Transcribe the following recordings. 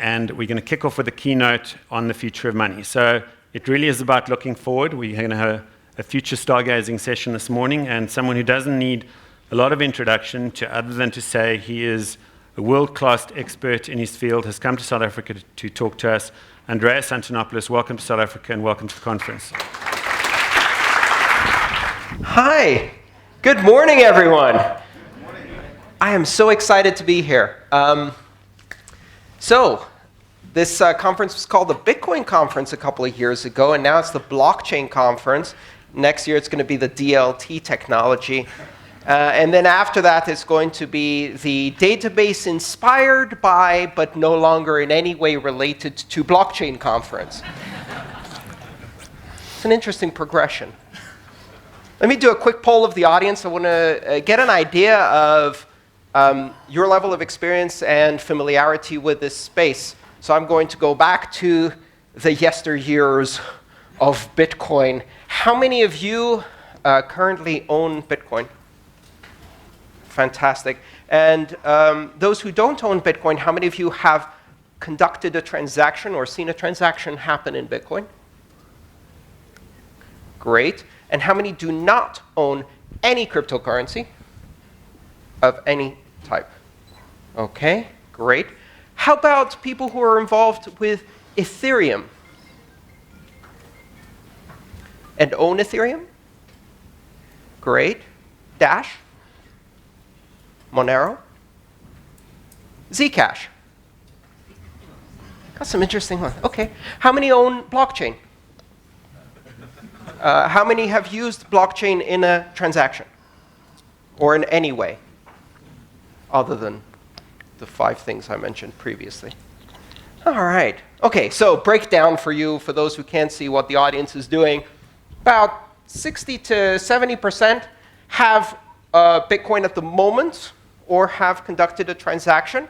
and we're going to kick off with a keynote on the future of money. So it really is about looking forward. We're going to have a future stargazing session this morning, and someone who doesn't need a lot of introduction to other than to say he is a world-class expert in his field, has come to South Africa to talk to us. Andreas, Antonopoulos, welcome to South Africa and welcome to the conference. Hi, good morning, everyone. Good morning. I am so excited to be here. This conference was called the Bitcoin Conference a couple of years ago, and now it's the Blockchain Conference. Next year, it's going to be the DLT technology. And then after that, it's going to be the database inspired by, but no longer in any way related to blockchain conference. It's an interesting progression. Let me do a quick poll of the audience. I want to get an idea of your level of experience and familiarity with this space. So I'm going to go back to the yesteryears of Bitcoin. How many of you currently own Bitcoin? Fantastic. And those who don't own Bitcoin, how many of you have conducted a transaction or seen a transaction happen in Bitcoin? Great. And how many do not own any cryptocurrency of any type? Okay, great. How about people who are involved with Ethereum and own Ethereum? Great. Dash? Monero? Zcash? Got some interesting ones. Okay. How many own blockchain? How many have used blockchain in a transaction? Or in any way? Other than the 5 things I mentioned previously. All right. Okay, so breakdown for you, for those who can't see what the audience is doing. About 60 to 70% have Bitcoin at the moment, or have conducted a transaction.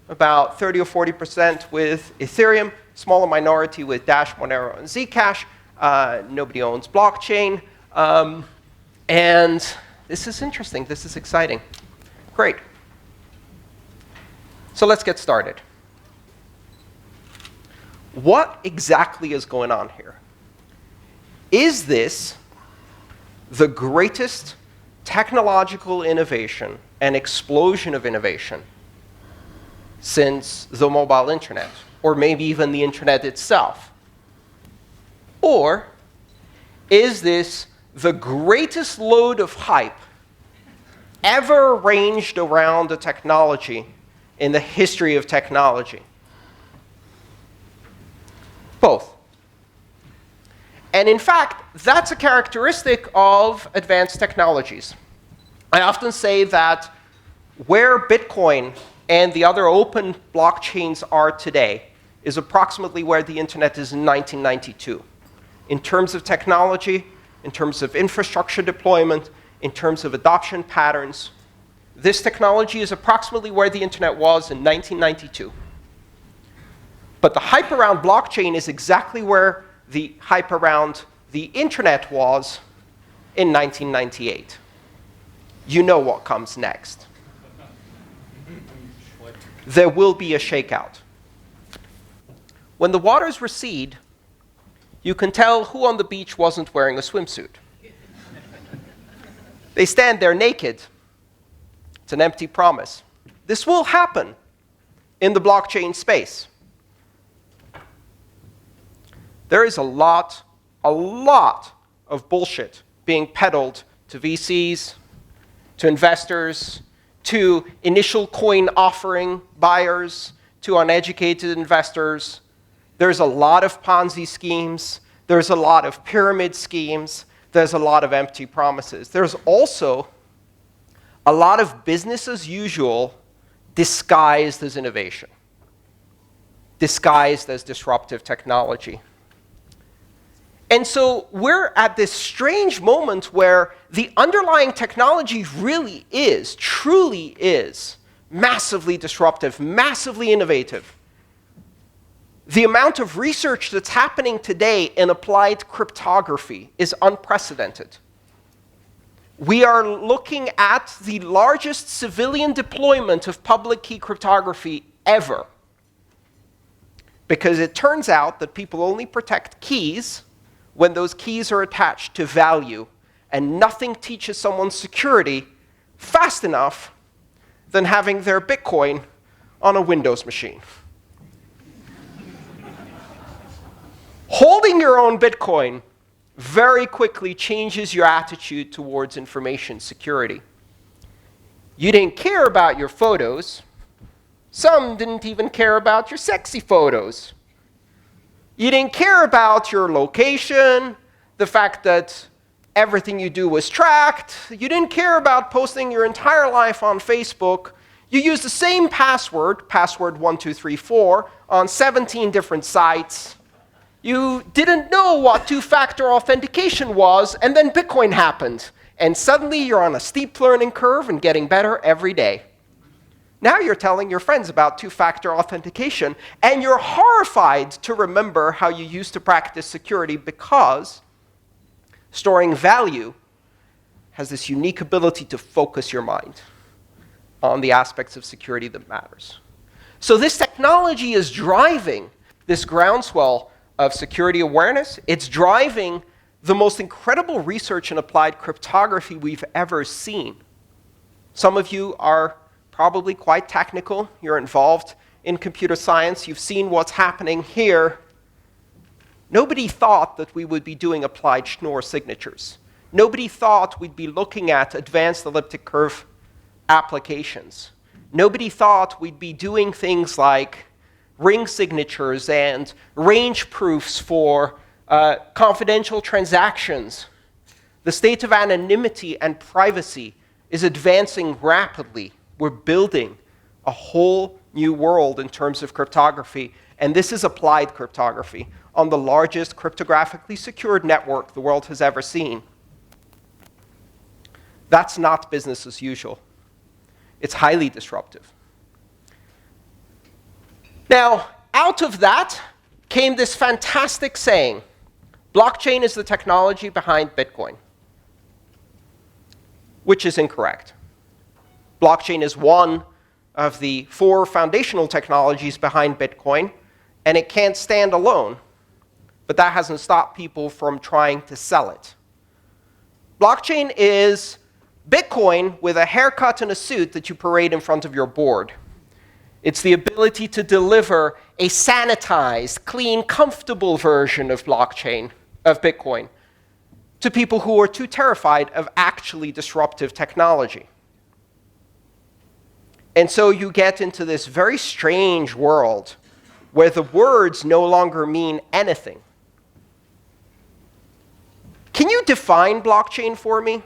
About 30 or 40% with Ethereum, smaller minority with Dash, Monero, and Zcash. Nobody owns blockchain. And this is interesting. This is exciting. Great. So let's get started. What exactly is going on here? Is this the greatest technological innovation and explosion of innovation since the mobile internet, or maybe even the internet itself? Or is this the greatest load of hype ever ranged around a technology in the history of technology? Both. And in fact, that's a characteristic of advanced technologies. I often say that where Bitcoin and the other open blockchains are today is approximately where the internet is in 1992. In terms of technology, in terms of infrastructure deployment, in terms of adoption patterns, this technology is approximately where the internet was in 1992. But the hype around blockchain is exactly where the hype around the internet was in 1998. You know what comes next. There will be a shakeout. When the waters recede, you can tell who on the beach wasn't wearing a swimsuit. They stand there naked. It's an empty promise. This will happen in the blockchain space. There is a lot of bullshit being peddled to VCs, to investors, to initial coin offering buyers, to uneducated investors. There's a lot of Ponzi schemes. There's a lot of pyramid schemes. There's a lot of empty promises. There's also a lot of business as usual disguised as innovation, disguised as disruptive technology. And so we're at this strange moment where the underlying technology really is, truly is, massively disruptive, massively innovative. The amount of research that's happening today in applied cryptography is unprecedented. We are looking at the largest civilian deployment of public key cryptography ever. Because it turns out that people only protect keys when those keys are attached to value, and nothing teaches someone security fast enough than having their Bitcoin on a Windows machine. Holding your own Bitcoin very quickly changes your attitude towards information security. You didn't care about your photos. Some didn't even care about your sexy photos. You didn't care about your location, the fact that everything you do was tracked. You didn't care about posting your entire life on Facebook. You used the same password, password1234, on 17 different sites. You didn't know what two-factor authentication was, and then Bitcoin happened. And suddenly you're on a steep learning curve and getting better every day. Now you're telling your friends about two-factor authentication, and you're horrified to remember how you used to practice security, because storing value has this unique ability to focus your mind on the aspects of security that matters. So this technology is driving this groundswell of security awareness. It's driving the most incredible research in applied cryptography we've ever seen. Some of you are probably quite technical. You're involved in computer science. You've seen what's happening here. Nobody thought that we would be doing applied Schnorr signatures. Nobody thought we'd be looking at advanced elliptic curve applications. Nobody thought we'd be doing things like ring signatures and range proofs for confidential transactions. The state of anonymity and privacy is advancing rapidly. We're building a whole new world in terms of cryptography, and this is applied cryptography on the largest cryptographically secured network the world has ever seen. That's not business as usual. It's highly disruptive. Now, out of that came this fantastic saying: blockchain is the technology behind Bitcoin, which is incorrect. Blockchain is one of the 4 foundational technologies behind Bitcoin, and it can't stand alone. But that hasn't stopped people from trying to sell it. Blockchain is Bitcoin with a haircut and a suit that you parade in front of your board. It's the ability to deliver a sanitized, clean, comfortable version of blockchain, of Bitcoin, to people who are too terrified of actually disruptive technology. And so you get into this very strange world where the words no longer mean anything. Can you define blockchain for me?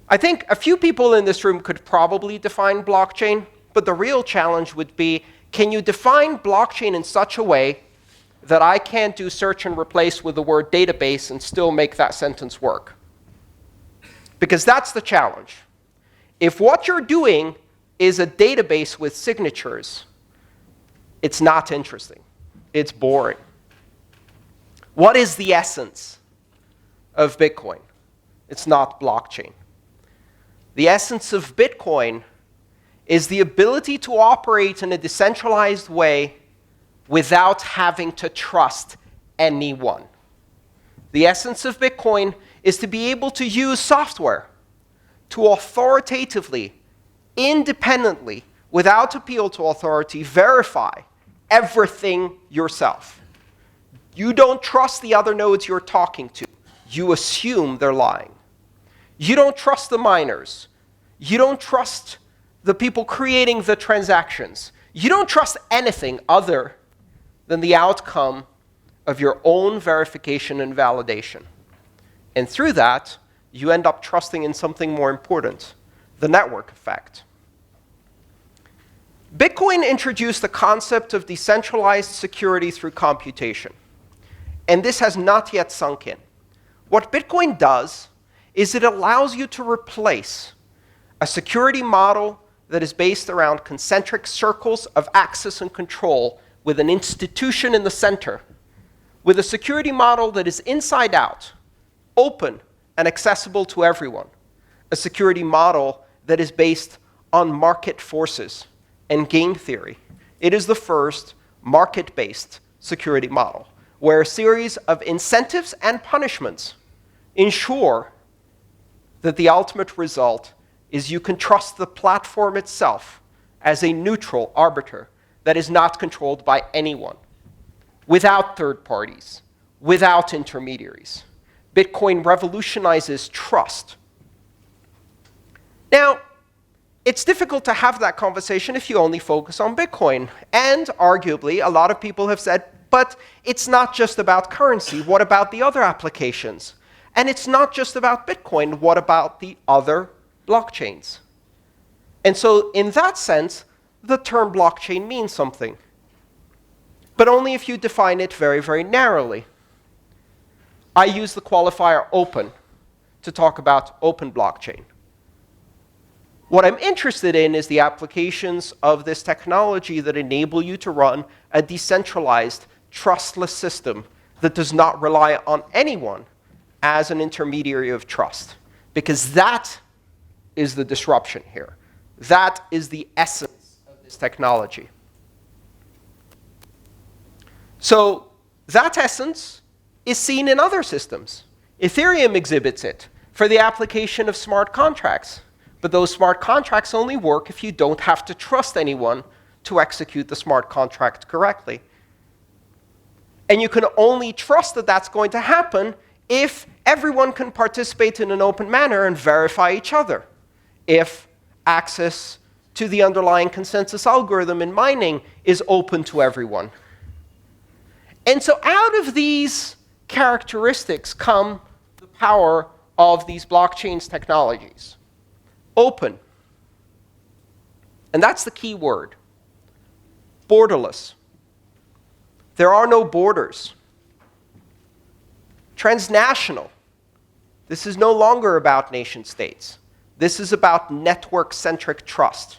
I think a few people in this room could probably define blockchain, but the real challenge would be, can you define blockchain in such a way that I can't do search and replace with the word database and still make that sentence work? Because that's the challenge. If what you're doing is a database with signatures, it's not interesting. It's boring. What is the essence of Bitcoin? It's not blockchain. The essence of Bitcoin is the ability to operate in a decentralized way without having to trust anyone. The essence of Bitcoin is to be able to use software to authoritatively, independently, without appeal to authority, verify everything yourself. You don't trust the other nodes you're talking to. You assume they're lying. You don't trust the miners. You don't trust the people creating the transactions. You don't trust anything other than the outcome of your own verification and validation. And through that, you end up trusting in something more important, the network effect. Bitcoin introduced the concept of decentralized security through computation. And this has not yet sunk in. What Bitcoin does is it allows you to replace a security model that is based around concentric circles of access and control with an institution in the center, with a security model that is inside out, open and accessible to everyone, a security model that is based on market forces and game theory It is the first market-based security model, where a series of incentives and punishments ensure that the ultimate result is you can trust the platform itself as a neutral arbiter that is not controlled by anyone, without third parties, without intermediaries. Bitcoin revolutionizes trust. Now, it's difficult to have that conversation if you only focus on Bitcoin. And arguably, a lot of people have said, but it's not just about currency. What about the other applications? And it's not just about Bitcoin. What about the other blockchains? And so in that sense, the term blockchain means something. But only if you define it very, very narrowly. I use the qualifier open to talk about open blockchain. What I'm interested in is the applications of this technology that enable you to run a decentralized, trustless system that does not rely on anyone as an intermediary of trust. Because that is the disruption here. That is the essence of this technology. So that essence is seen in other systems. Ethereum exhibits it for the application of smart contracts. But those smart contracts only work if you don't have to trust anyone to execute the smart contract correctly. And you can only trust that that's going to happen if everyone can participate in an open manner and verify each other. If access to the underlying consensus algorithm in mining is open to everyone. And so out of these characteristics come the power of these blockchains technologies. Open. And that's the key word. Borderless. There are no borders. Transnational. This is no longer about nation states. This is about network-centric trust.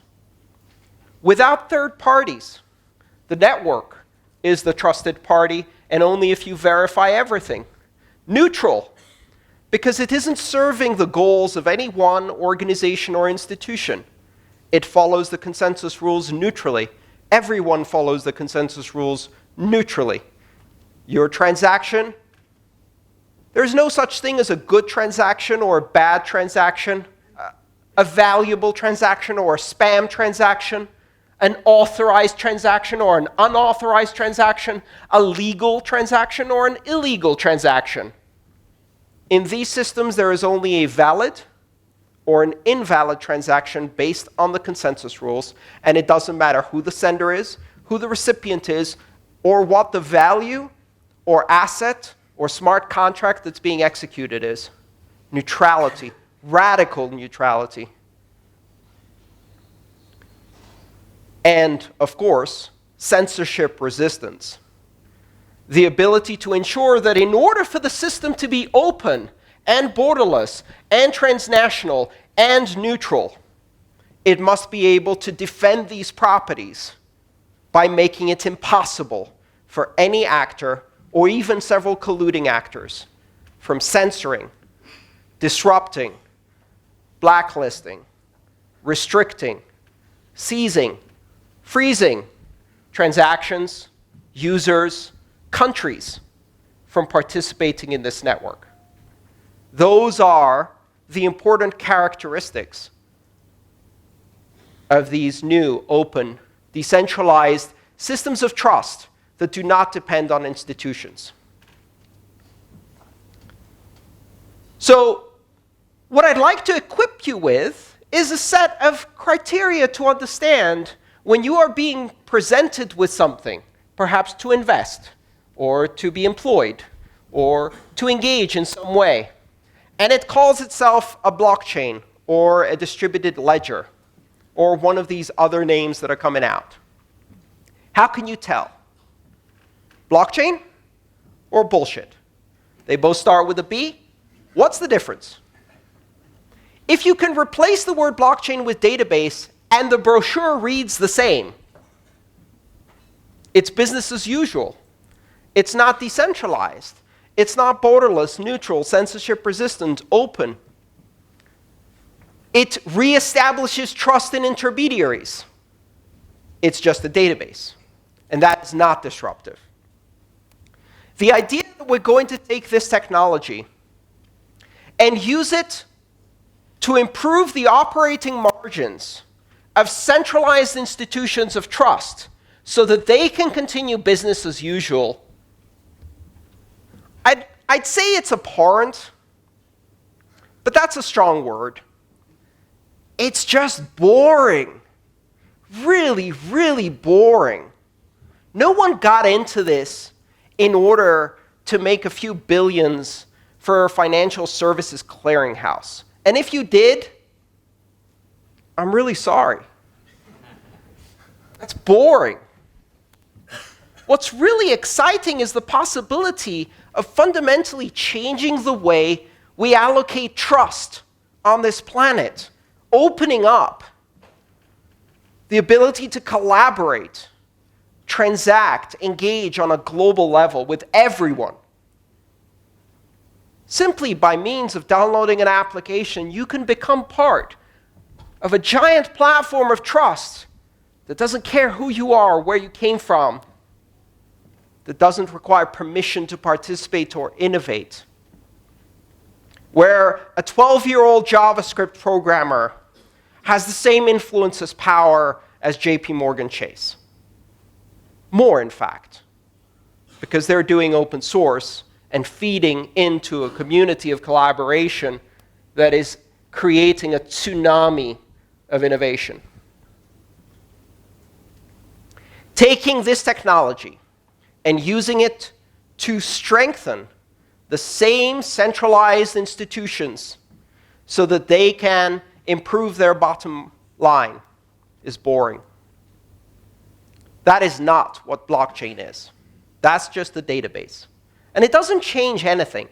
Without third parties, the network is the trusted party, and only if you verify everything. Neutral. Because it isn't serving the goals of any one organization or institution. It follows the consensus rules neutrally. Everyone follows the consensus rules neutrally. Your transaction, there's no such thing as a good transaction or a bad transaction, a valuable transaction or a spam transaction, an authorized transaction or an unauthorized transaction, a legal transaction or an illegal transaction. In these systems, there is only a valid or an invalid transaction based on the consensus rules, and it doesn't matter who the sender is, who the recipient is, or what the value or asset or smart contract that's being executed is. Neutrality, radical neutrality. And, of course, censorship resistance. The ability to ensure that in order for the system to be open and borderless and transnational and neutral, it must be able to defend these properties by making it impossible for any actor, or even several colluding actors, from censoring, disrupting, blacklisting, restricting, seizing, freezing transactions, users, countries from participating in this network. Those are the important characteristics of these new, open, decentralized systems of trust that do not depend on institutions. So, what I'd like to equip you with is a set of criteria to understand when you are being presented with something, perhaps to invest, or to be employed, or to engage in some way. And it calls itself a blockchain, or a distributed ledger, or one of these other names that are coming out. How can you tell? Blockchain or bullshit? They both start with a B. What's the difference? If you can replace the word blockchain with database and the brochure reads the same, it's business as usual. It's not decentralized. It's not borderless, neutral, censorship resistant, open. It reestablishes trust in intermediaries. It's just a database. And that is not disruptive. The idea that we're going to take this technology and use it to improve the operating margins of centralized institutions of trust so that they can continue business as usual, I'd say it's abhorrent, but that's a strong word. It's just boring. Really, really boring. No one got into this in order to make a few billions for a financial services clearinghouse. And if you did, I'm really sorry. That's boring. What's really exciting is the possibility of fundamentally changing the way we allocate trust on this planet, opening up the ability to collaborate, transact, engage on a global level with everyone. Simply by means of downloading an application, you can become part of a giant platform of trust that doesn't care who you are or where you came from, that doesn't require permission to participate or innovate, where a 12-year-old JavaScript programmer has the same influence as power as JP Morgan Chase. More, in fact, because they're doing open source and feeding into a community of collaboration that is creating a tsunami of innovation. Taking this technology and using it to strengthen the same centralized institutions so that they can improve their bottom line is boring. That is not what blockchain is. That's just a database. And it doesn't change anything.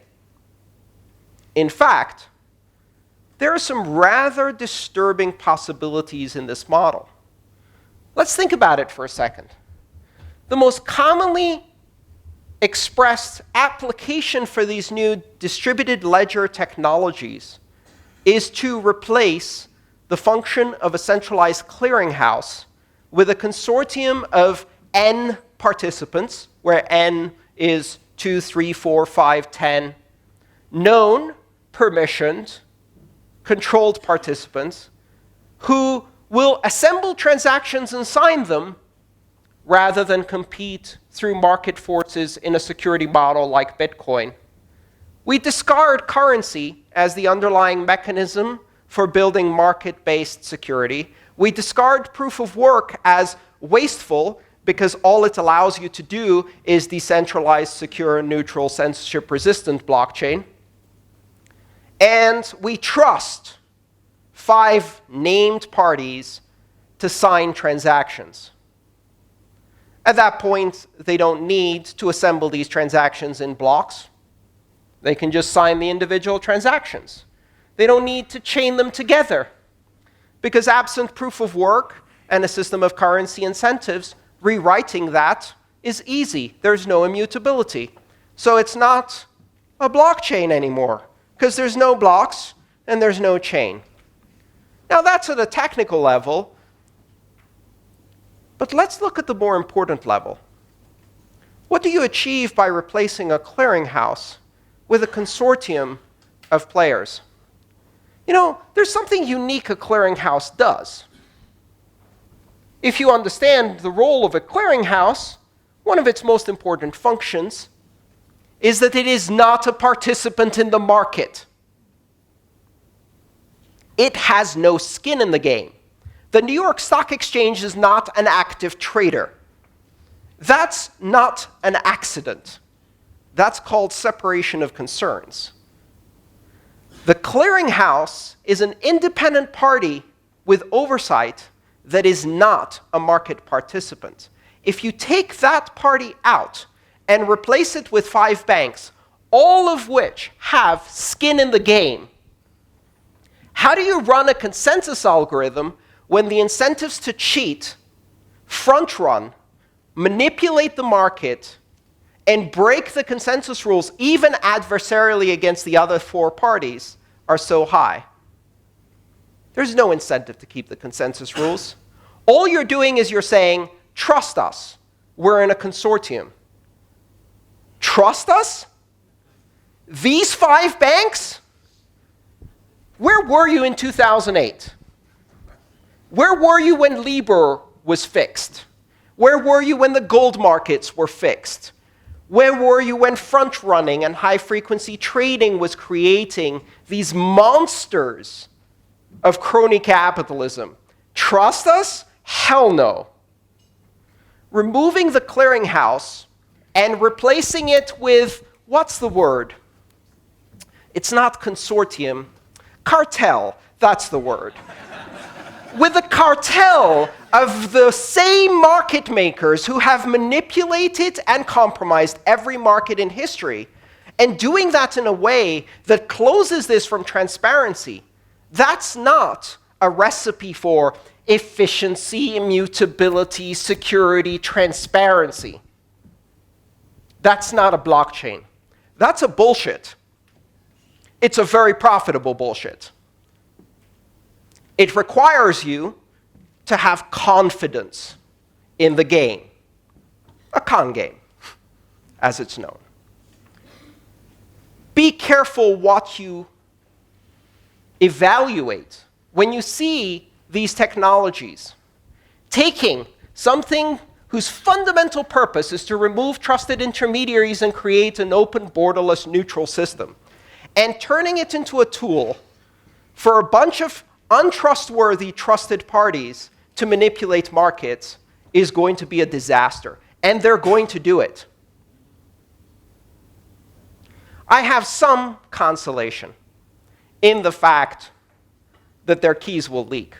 In fact, there are some rather disturbing possibilities in this model. Let's think about it for a second. The most commonly expressed application for these new distributed ledger technologies is to replace the function of a centralized clearinghouse with a consortium of n participants, where n is 2, 3, 4, 5, 10, known, permissioned, controlled participants, who will assemble transactions and sign them rather than compete through market forces in a security model like Bitcoin. We discard currency as the underlying mechanism for building market-based security. We discard proof of work as wasteful because all it allows you to do is decentralized, secure, neutral, censorship-resistant blockchain. And we trust 5 named parties to sign transactions. At that point, they don't need to assemble these transactions in blocks. They can just sign the individual transactions. They don't need to chain them together, because absent proof of work and a system of currency incentives, rewriting that is easy. There's no immutability. So it's not a blockchain anymore, because there's no blocks and there's no chain. Now that's at a technical level, but let's look at the more important level. What do you achieve by replacing a clearinghouse with a consortium of players? You know, there's something unique a clearinghouse does. If you understand the role of a clearinghouse, one of its most important functions is that it is not a participant in the market. It has no skin in the game. The New York Stock Exchange is not an active trader. That's not an accident. That's called separation of concerns. The clearinghouse is an independent party with oversight that is not a market participant. If you take that party out and replace it with 5 banks, all of which have skin in the game, how do you run a consensus algorithm when the incentives to cheat, front-run, manipulate the market, and break the consensus rules, even adversarially against the other 4 parties, are so high? There's no incentive to keep the consensus rules. All you're doing is you're saying, trust us. We're in a consortium. Trust us? These 5 banks? Where were you in 2008? Where were you when Libor was fixed? Where were you when the gold markets were fixed? Where were you when front-running and high-frequency trading was creating these monsters of crony capitalism? Trust us? Hell no. Removing the clearinghouse and replacing it with, what's the word? It's not consortium. Cartel, that's the word. With a cartel of the same market makers who have manipulated and compromised every market in history, and doing that in a way that closes this from transparency, that's not a recipe for efficiency, immutability, security, transparency. That's not a blockchain. That's a bullshit. It's a very profitable bullshit. It requires you to have confidence in the game. A con game, as it's known. Be careful what you evaluate when you see these technologies taking something whose fundamental purpose is to remove trusted intermediaries and create an open, borderless, neutral system, and turning it into a tool for a bunch of untrustworthy trusted parties to manipulate markets is going to be a disaster. And they're going to do it. I have some consolation in the fact that their keys will leak.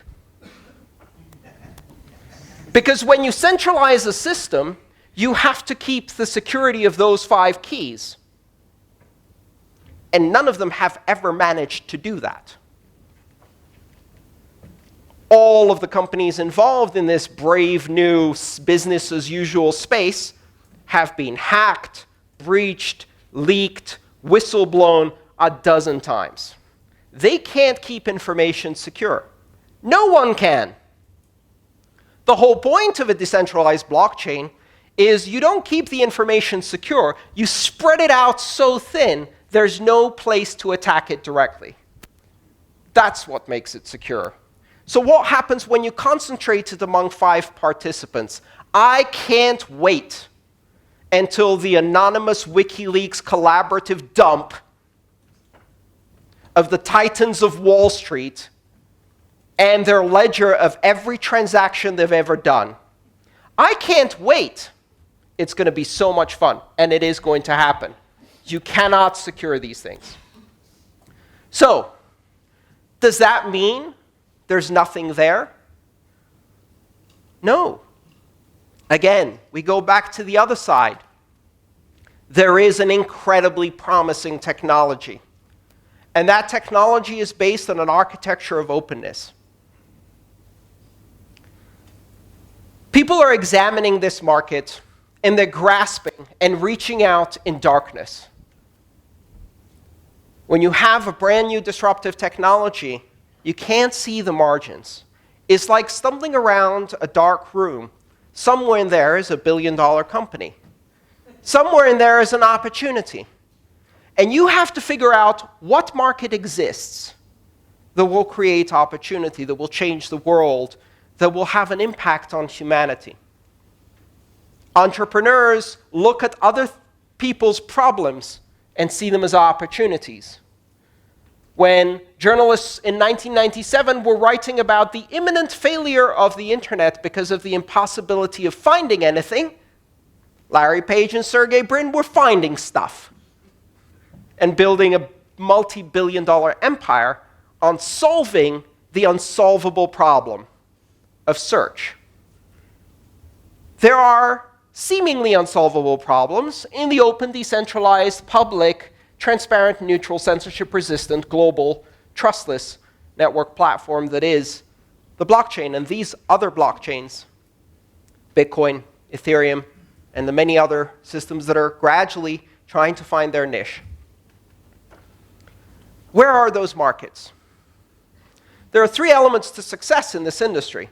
Because when you centralize a system, you have to keep the security of those 5 keys. And none of them have ever managed to do that. All of the companies involved in this brave new business-as-usual space have been hacked, breached, leaked, whistleblown a dozen times. They can't keep information secure. No one can. The whole point of a decentralized blockchain is you don't keep the information secure. You spread it out so thin, there's no place to attack it directly. That's what makes it secure. So what happens when you concentrate it among 5 participants? I can't wait until the anonymous WikiLeaks collaborative dump of the titans of Wall Street and their ledger of every transaction they've ever done. I can't wait. It's going to be so much fun, and it is going to happen. You cannot secure these things. So, does that mean there's nothing there? No. Again, we go back to the other side. There is an incredibly promising technology. And that technology is based on an architecture of openness. People are examining this market, and they're grasping and reaching out in darkness. When you have a brand new disruptive technology, you can't see the margins. It's like stumbling around a dark room. Somewhere in there is a billion-dollar company. Somewhere in there is an opportunity. And you have to figure out what market exists that will create opportunity, that will change the world, that will have an impact on humanity. Entrepreneurs look at other people's problems and see them as opportunities. When journalists in 1997 were writing about the imminent failure of the internet because of the impossibility of finding anything, Larry Page and Sergey Brin were finding stuff and building a multi-billion-dollar empire on solving the unsolvable problem of search. There are seemingly unsolvable problems in the open, decentralized, public, transparent, neutral, censorship-resistant, global, trustless network platform that is the blockchain. And these other blockchains, Bitcoin, Ethereum, and the many other systems that are gradually trying to find their niche. Where are those markets? There are 3 elements to success in this industry.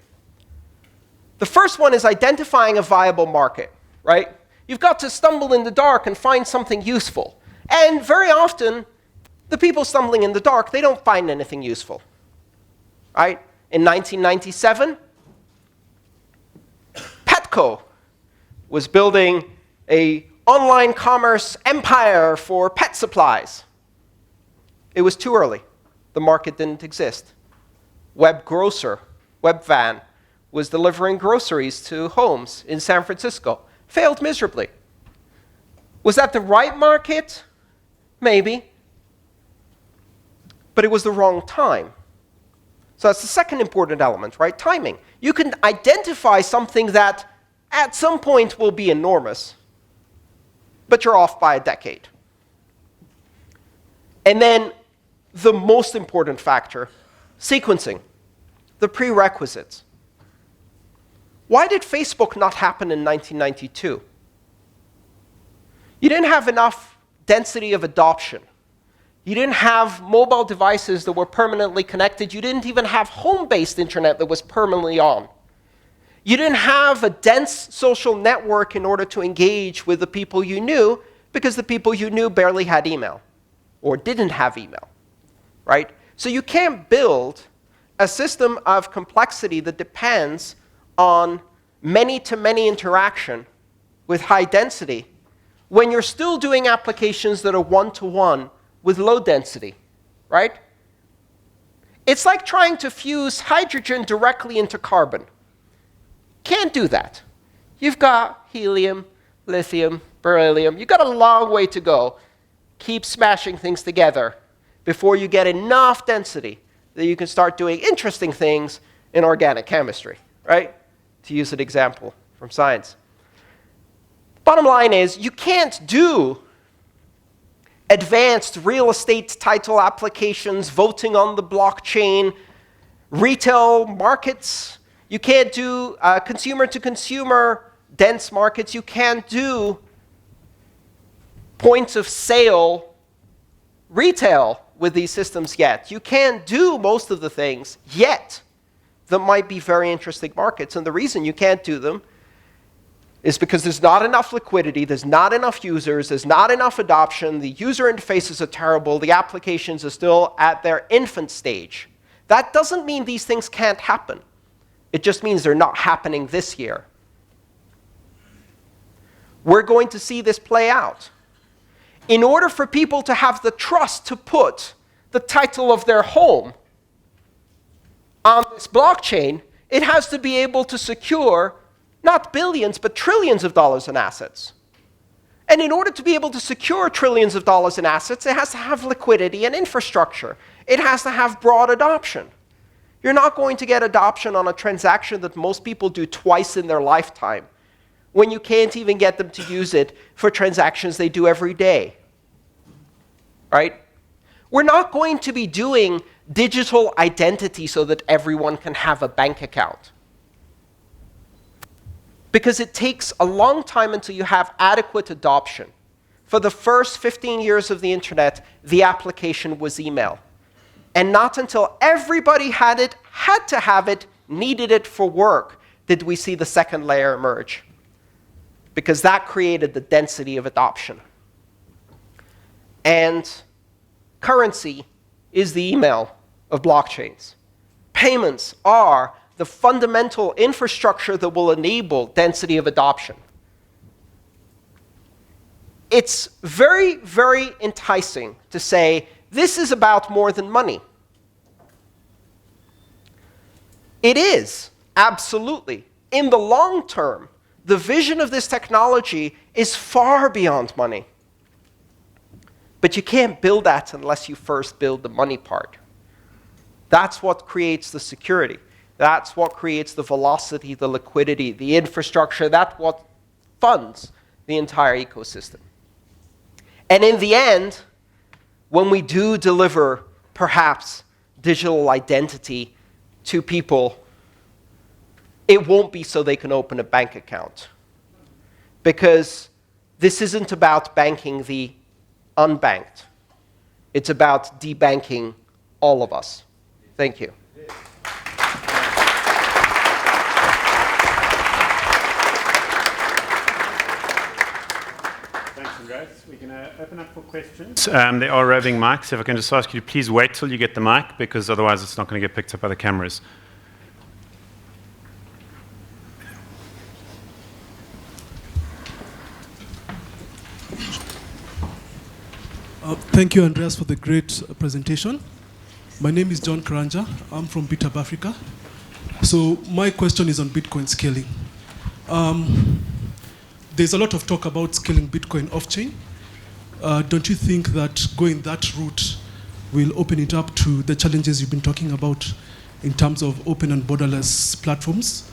The first one is identifying a viable market, right? You've got to stumble in the dark and find something useful. And very often, the people stumbling in the dark, they don't find anything useful, right? In 1997, Petco was building an online commerce empire for pet supplies. It was too early. The market didn't exist. Webvan, was delivering groceries to homes in San Francisco. Failed miserably. Was that the right market? Maybe. But it was the wrong time. So that's the second important element, right? Timing. You can identify something that at some point will be enormous, but you're off by a decade. And then the most important factor, sequencing, the prerequisites. Why did Facebook not happen in 1992? You didn't have enough density of adoption. You didn't have mobile devices that were permanently connected. You didn't even have home-based internet that was permanently on. You didn't have a dense social network in order to engage with the people you knew, because the people you knew barely had email or didn't have email, right? So you can't build a system of complexity that depends on many-to-many interaction with high density when you're still doing applications that are one-to-one with low density, right? It's like trying to fuse hydrogen directly into carbon. Can't do that. You've got helium, lithium, beryllium. You've got a long way to go. Keep smashing things together before you get enough density that you can start doing interesting things in organic chemistry, right? To use an example from science. Bottom line is, you can't do advanced real estate title applications, voting on the blockchain, retail markets. You can't do consumer-to-consumer dense markets. You can't do points of sale retail with these systems yet. You can't do most of the things yet that might be very interesting markets. And the reason you can't do them is because there's not enough liquidity, there's not enough users, there's not enough adoption, the user interfaces are terrible, the applications are still at their infant stage. That doesn't mean these things can't happen. It just means they're not happening this year. We're going to see this play out. In order for people to have the trust to put the title of their home on this blockchain, it has to be able to secure not billions, but trillions of dollars in assets. And in order to be able to secure trillions of dollars in assets, it has to have liquidity and infrastructure. It has to have broad adoption. You're not going to get adoption on a transaction that most people do twice in their lifetime, when you can't even get them to use it for transactions they do every day, right? We're not going to be doing digital identity so that everyone can have a bank account, because it takes a long time until you have adequate adoption. For the first 15 years of the internet, the application was email. And not until everybody had to have it, needed it for work, did we see the second layer emerge. Because that created the density of adoption. And currency is the email of blockchains. Payments are the fundamental infrastructure that will enable density of adoption. It's very, very enticing to say, this is about more than money. It is, absolutely. In the long term, the vision of this technology is far beyond money. But you can't build that unless you first build the money part. That's what creates the security. That's what creates the velocity, the liquidity, the infrastructure. That's what funds the entire ecosystem. And in the end, when we do deliver, perhaps, digital identity to people, it won't be so they can open a bank account. Because this isn't about banking the unbanked. It's about debanking all of us. Thank you. Andreas, we're going to open up for questions. There are roving mics. If I can just ask you to please wait till you get the mic, because otherwise it's not going to get picked up by the cameras. Thank you, Andreas, for the great presentation. My name is John Karanja. I'm from BitHub Africa. So my question is on Bitcoin scaling. There's a lot of talk about scaling Bitcoin off-chain. Don't you think that going that route will open it up to the challenges you've been talking about in terms of open and borderless platforms?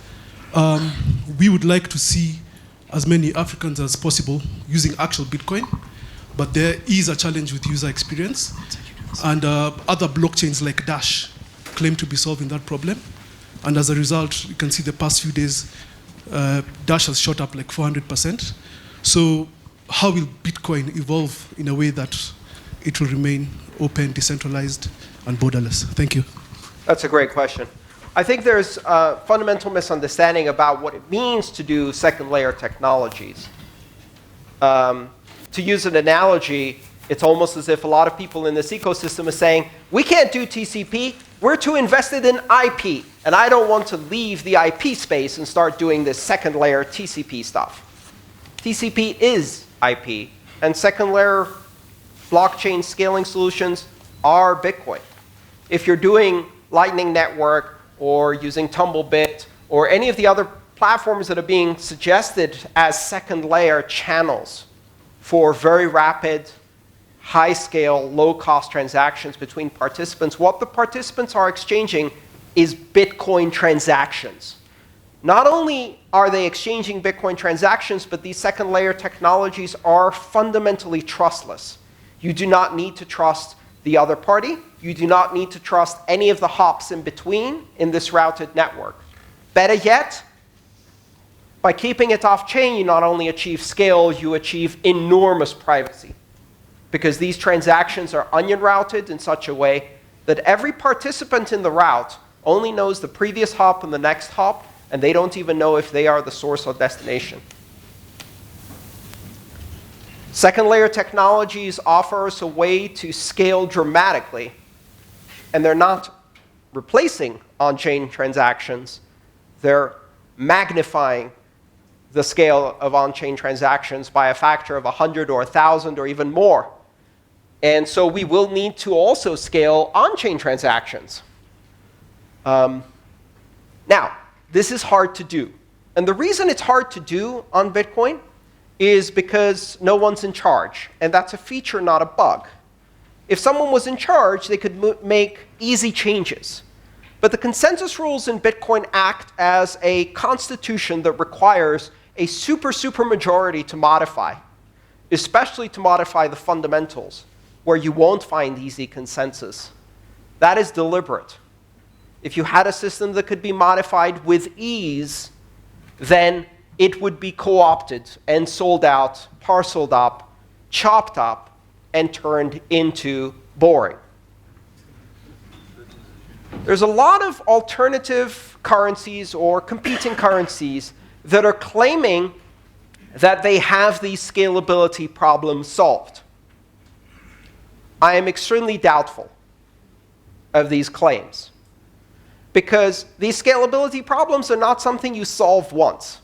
We would like to see as many Africans as possible using actual Bitcoin, but there is a challenge with user experience. And other blockchains like Dash claim to be solving that problem. And as a result, you can see the past few days, Dash has shot up like 400%. So how will Bitcoin evolve in a way that it will remain open, decentralized, and borderless? Thank you. That's a great question. I think there's a fundamental misunderstanding about what it means to do second-layer technologies. To use an analogy, it's almost as if a lot of people in this ecosystem are saying, we can't do TCP, we're too invested in IP, and I don't want to leave the IP space and start doing this second-layer TCP stuff. TCP is IP, and second-layer blockchain scaling solutions are Bitcoin. If you're doing Lightning Network or using Tumblebit or any of the other platforms that are being suggested as second-layer channels for very rapid, high-scale, low-cost transactions between participants, what the participants are exchanging is Bitcoin transactions. Not only are they exchanging Bitcoin transactions, but these second-layer technologies are fundamentally trustless. You do not need to trust the other party. You do not need to trust any of the hops in between in this routed network. Better yet, by keeping it off-chain, you not only achieve scale, you achieve enormous privacy. Because these transactions are onion routed in such a way that every participant in the route only knows the previous hop and the next hop, and they don't even know if they are the source or destination. Second-layer technologies offer us a way to scale dramatically, and they're not replacing on-chain transactions. They're magnifying the scale of on-chain transactions by a factor of 100 or 1,000 or even more. And so we will need to also scale on-chain transactions. Now, this is hard to do. And the reason it's hard to do on Bitcoin is because no one's in charge. And that's a feature, not a bug. If someone was in charge, they could make easy changes. But the consensus rules in Bitcoin act as a constitution that requires a super majority to modify, especially to modify the fundamentals, where you won't find easy consensus. That is deliberate. If you had a system that could be modified with ease, then it would be co-opted and sold out, parceled up, chopped up, and turned into boring. There's a lot of alternative currencies or competing currencies that are claiming that they have these scalability problems solved. I am extremely doubtful of these claims, because these scalability problems are not something you solve once.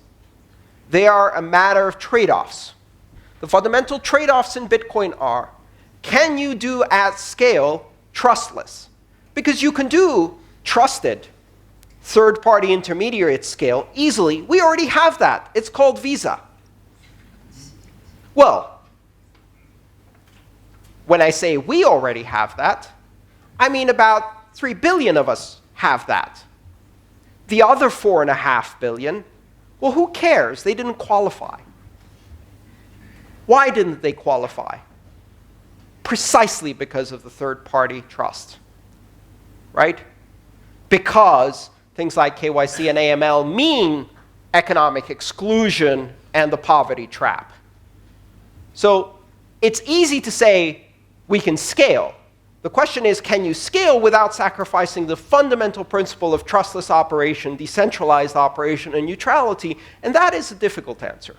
They are a matter of trade-offs. The fundamental trade-offs in Bitcoin are, can you do at scale trustless? Because you can do trusted third-party intermediary at scale easily. We already have that. It's called Visa. Well, when I say we already have that, I mean about 3 billion of us have that. The other 4.5 billion, well, who cares? They didn't qualify. Why didn't they qualify? Precisely because of the third-party trust, right? Because things like KYC and AML mean economic exclusion and the poverty trap. So it's easy to say we can scale. The question is, can you scale without sacrificing the fundamental principle of trustless operation, decentralized operation, and neutrality? And that is a difficult answer.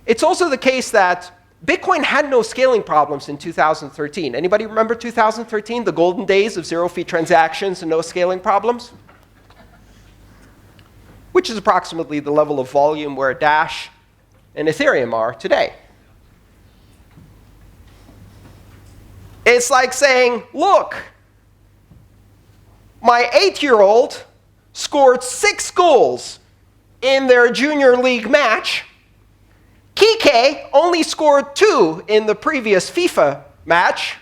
It's also the case that Bitcoin had no scaling problems in 2013. Anybody remember 2013, the golden days of zero-fee transactions and no scaling problems? Which is approximately the level of volume where Dash and Ethereum are today. It's like saying, look, my 8-year-old scored 6 goals in their junior league match. Kike only scored 2 in the previous FIFA match.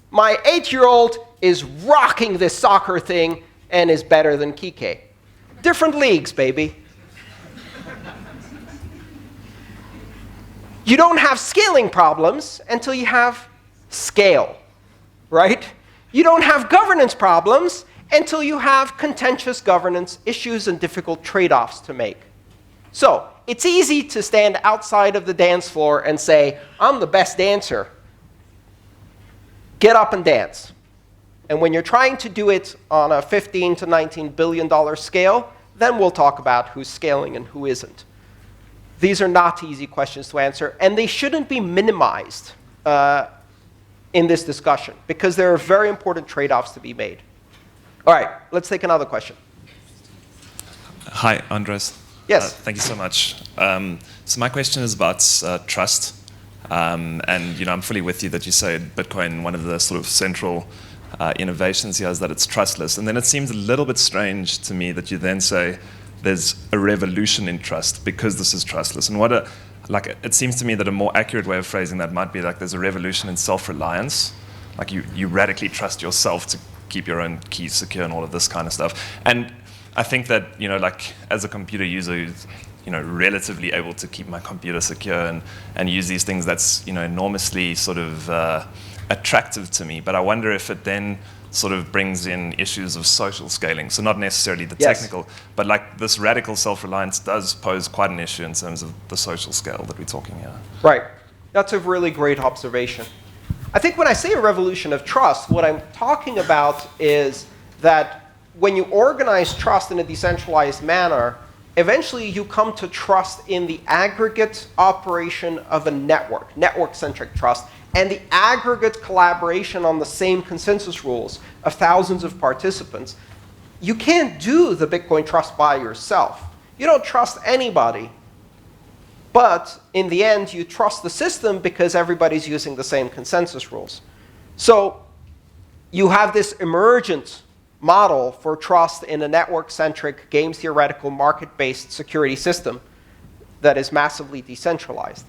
My 8-year-old is rocking this soccer thing and is better than Kike. Different leagues, baby. You don't have scaling problems until you have scale, right? You don't have governance problems until you have contentious governance issues and difficult trade-offs to make. So it's easy to stand outside of the dance floor and say, I'm the best dancer. Get up and dance. And when you're trying to do it on a $15 to $19 billion scale, then we'll talk about who's scaling and who isn't. These are not easy questions to answer, and they shouldn't be minimized in this discussion, because there are very important trade-offs to be made. All right, let's take another question. Hi, Andreas. Yes. Thank you so much. So my question is about trust. And I'm fully with you that you say Bitcoin, one of the sort of central innovations here is that it's trustless. And then it seems a little bit strange to me that you then say there's a revolution in trust because this is trustless. And it seems to me that a more accurate way of phrasing that might be like there's a revolution in self-reliance. Like you radically trust yourself to keep your own keys secure and all of this kind of stuff. And I think that, as a computer user who's, relatively able to keep my computer secure and use these things, that's, enormously sort of attractive to me. But I wonder if it then sort of brings in issues of social scaling. So not necessarily the technical, but like this radical self-reliance does pose quite an issue in terms of the social scale that we're talking here. Right. That's a really great observation. I think when I say a revolution of trust, what I'm talking about is that when you organize trust in a decentralized manner, eventually you come to trust in the aggregate operation of a network, network-centric trust, and the aggregate collaboration on the same consensus rules of thousands of participants. You can't do the Bitcoin trust by yourself. You don't trust anybody. But in the end, you trust the system because everybody's using the same consensus rules. So you have this emergent model for trust in a network-centric, game-theoretical, market-based security system that is massively decentralized.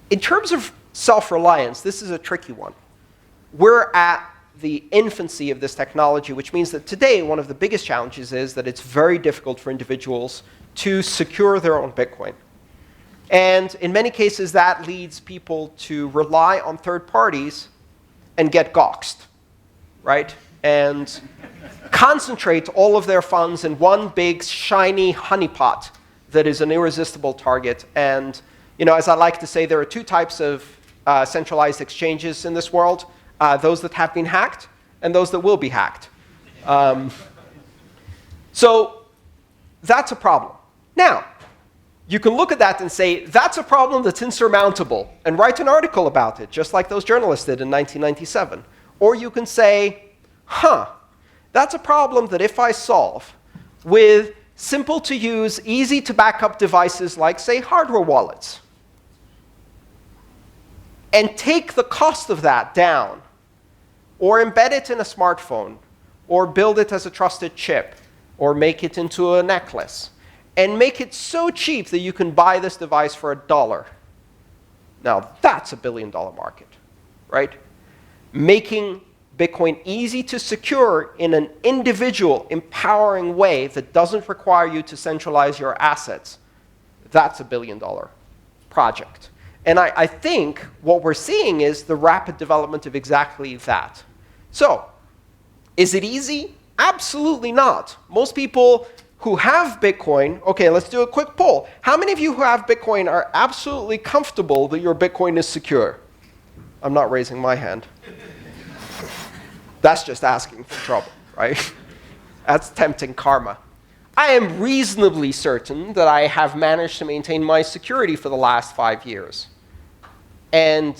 In terms of self-reliance, this is a tricky one. We're at the infancy of this technology, which means that today one of the biggest challenges is that it's very difficult for individuals to secure their own Bitcoin. And in many cases, that leads people to rely on third parties and get doxxed, right? And concentrate all of their funds in one big, shiny honeypot that is an irresistible target. And as I like to say, there are 2 types of centralized exchanges in this world, those that have been hacked and those that will be hacked. So that's a problem. Now, you can look at that and say, that's a problem that's insurmountable, and write an article about it, just like those journalists did in 1997. Or you can say, that's a problem that if I solve with simple-to-use, easy-to-backup devices like, say, hardware wallets, and take the cost of that down, or embed it in a smartphone, or build it as a trusted chip, or make it into a necklace, and make it so cheap that you can buy this device for $1. Now, that's a billion-dollar market, right? Making Bitcoin easy to secure in an individual, empowering way that doesn't require you to centralize your assets, that's a billion-dollar project. And I think what we're seeing is the rapid development of exactly that. So, is it easy? Absolutely not. Most people who have Bitcoin, OK, let's do a quick poll. How many of you who have Bitcoin are absolutely comfortable that your Bitcoin is secure? I'm not raising my hand. That's just asking for trouble, right? That's tempting karma. I am reasonably certain that I have managed to maintain my security for the last 5 years. And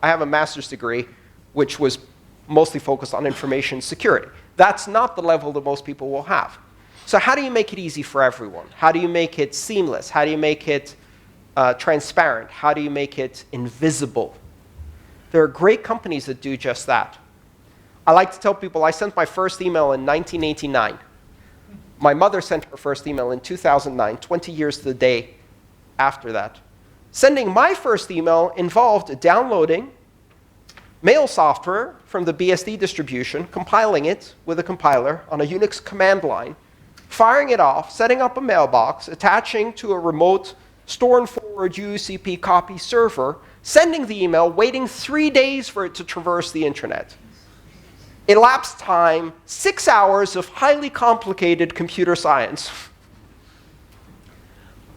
I have a master's degree, which was mostly focused on information security. That's not the level that most people will have. So how do you make it easy for everyone? How do you make it seamless? How do you make it transparent? How do you make it invisible? There are great companies that do just that. I like to tell people I sent my first email in 1989. My mother sent her first email in 2009, 20 years to the day after that. Sending my first email involved downloading mail software from the BSD distribution, compiling it with a compiler on a Unix command line, firing it off, setting up a mailbox, attaching to a remote store and forward UCP copy server, sending the email, waiting 3 days for it to traverse the internet. Elapsed time, 6 hours of highly complicated computer science.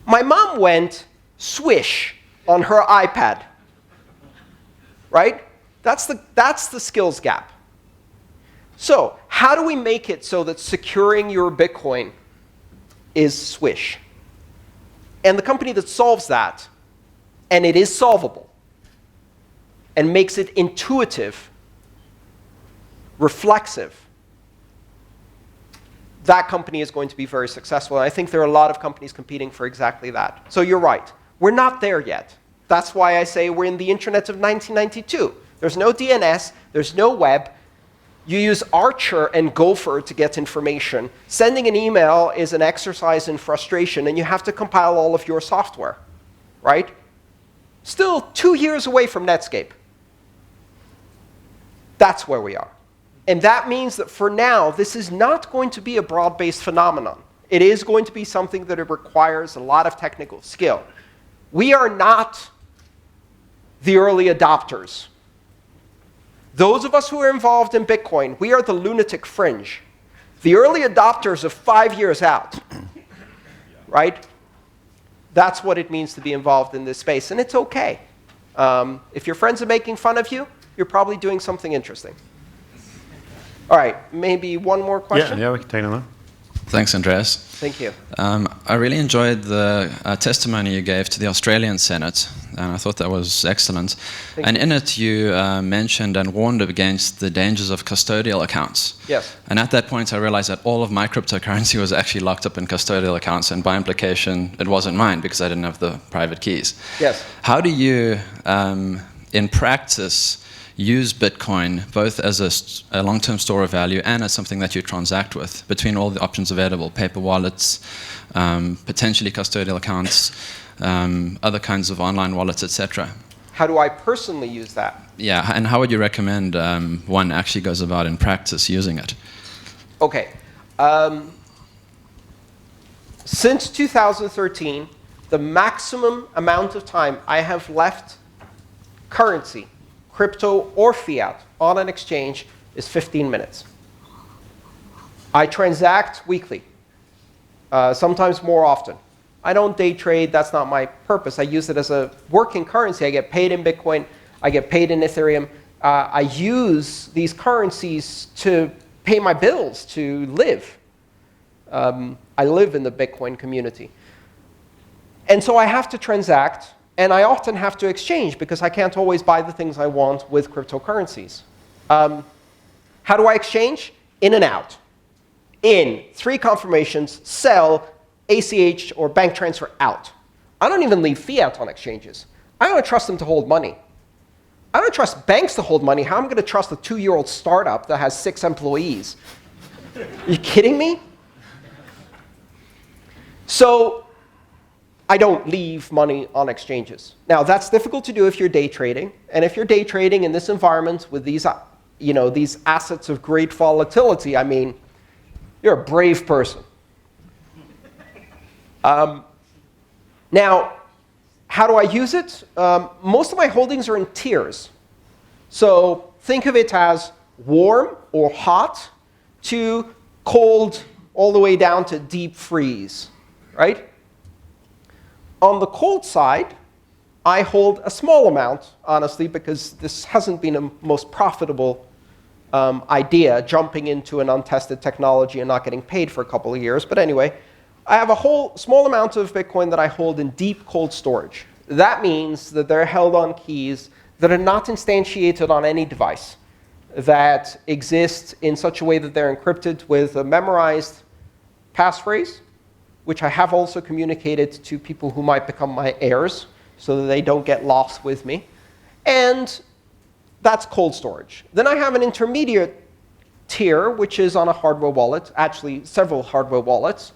My mom went swish on her iPad, right? That's the skills gap. So how do we make it so that securing your Bitcoin is swish? And the company that solves that, and it is solvable, and makes it intuitive, reflexive, that company is going to be very successful. And I think there are a lot of companies competing for exactly that. So you're right. We're not there yet. That's why I say we're in the internet of 1992. There's no DNS. There's no web. You use Archer and Gopher to get information. Sending an email is an exercise in frustration, and you have to compile all of your software, right? Still 2 years away from Netscape. That's where we are. And that means that for now, this is not going to be a broad-based phenomenon. It is going to be something that it requires a lot of technical skill. We are not the early adopters. Those of us who are involved in Bitcoin, we are the lunatic fringe. The early adopters are 5 years out, right? That's what it means to be involved in this space, and it's OK. If your friends are making fun of you, you're probably doing something interesting. All right, maybe one more question? Yeah, we can take another. Thanks, Andreas. Thank you. I really enjoyed the testimony you gave to the Australian Senate, and I thought that was excellent. And in it, you mentioned and warned against the dangers of custodial accounts. Yes. And at that point, I realized that all of my cryptocurrency was actually locked up in custodial accounts, and by implication, it wasn't mine because I didn't have the private keys. Yes. How do you, in practice, use Bitcoin both as a long-term store of value and as something that you transact with between all the options available, paper wallets, potentially custodial accounts, other kinds of online wallets, etc.? How do I personally use that? Yeah, and how would you recommend one actually goes about in practice using it? OK. Since 2013, the maximum amount of time I have left currency, crypto or fiat, on an exchange is 15 minutes. I transact weekly, sometimes more often. I don't day trade. That's not my purpose. I use it as a working currency. I get paid in Bitcoin. I get paid in Ethereum. I use these currencies to pay my bills, to live. I live in the Bitcoin community. And so I have to transact. And I often have to exchange because I can't always buy the things I want with cryptocurrencies. How do I exchange? In and out. In, 3 confirmations, sell, ACH, or bank transfer out. I don't even leave fiat on exchanges. I don't trust them to hold money. I don't trust banks to hold money. How am I going to trust a 2-year-old startup that has 6 employees? Are you kidding me? So I don't leave money on exchanges. Now, that's difficult to do if you're day trading. And if you're day trading in this environment with these, these assets of great volatility, I mean, you're a brave person. Now, how do I use it? Most of my holdings are in tiers. So think of it as warm or hot to cold all the way down to deep freeze, right? On the cold side, I hold a small amount, honestly, because this hasn't been a most profitable idea, jumping into an untested technology and not getting paid for a couple of years. But anyway, I have a whole small amount of Bitcoin that I hold in deep cold storage. That means that they're held on keys that are not instantiated on any device, that exist in such a way that they're encrypted with a memorized passphrase, which I have also communicated to people who might become my heirs so that they don't get lost with me. And that's cold storage. Then I have an intermediate tier, which is on a hardware wallet, actually several hardware wallets.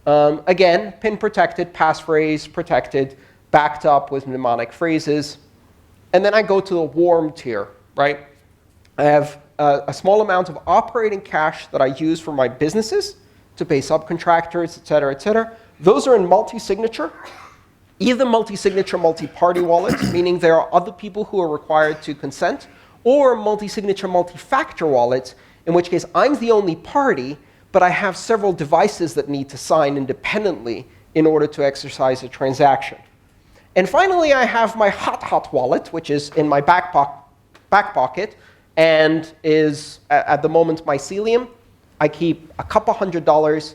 Again, pin protected, passphrase protected, backed up with mnemonic phrases. And then I go to the warm tier, right? I have a small amount of operating cash that I use for my businesses to pay subcontractors, et cetera, et cetera. Those are in multi-signature, either multi-signature, multi-party wallets, meaning there are other people who are required to consent, or multi-signature, multi-factor wallets, in which case I'm the only party, but I have several devices that need to sign independently in order to exercise a transaction. And finally, I have my hot wallet, which is in my back pocket, and is, at the moment, mycelium. I keep a couple $100,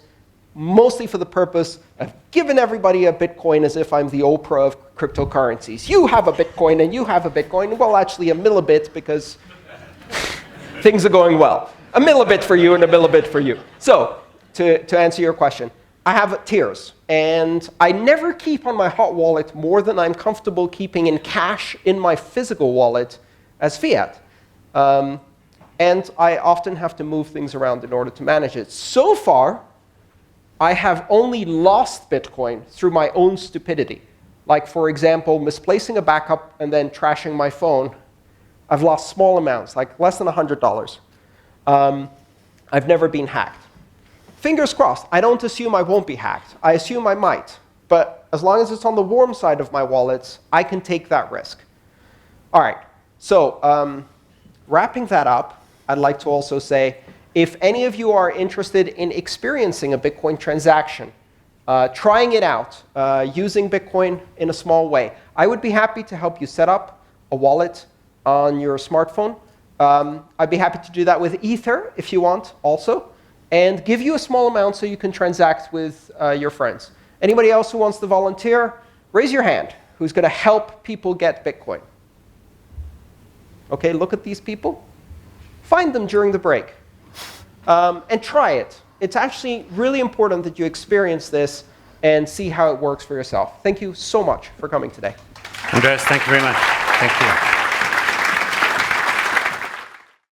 mostly for the purpose of giving everybody a Bitcoin as if I'm the Oprah of cryptocurrencies. You have a Bitcoin, and you have a Bitcoin. Well, actually, a millibit, because things are going well. A millibit for you and a millibit for you. So, to answer your question, I have tiers. And I never keep on my hot wallet more than I'm comfortable keeping in cash in my physical wallet as fiat. And I often have to move things around in order to manage it. So far, I have only lost Bitcoin through my own stupidity. Like, for example, misplacing a backup and then trashing my phone. I've lost small amounts, like less than $100. I've never been hacked. Fingers crossed. I don't assume I won't be hacked. I assume I might. But as long as it's on the warm side of my wallets, I can take that risk. All right. So wrapping that up, I'd like to also say, if any of you are interested in experiencing a Bitcoin transaction, trying it out, using Bitcoin in a small way, I would be happy to help you set up a wallet on your smartphone. I'd be happy to do that with Ether, if you want, also, and give you a small amount so you can transact with your friends. Anybody else who wants to volunteer, raise your hand. Who's going to help people get Bitcoin? OK, look at these people. Find them during the break. And try it. It's actually really important that you experience this and see how it works for yourself. Thank you so much for coming today. Andreas, thank you very much. Thank you.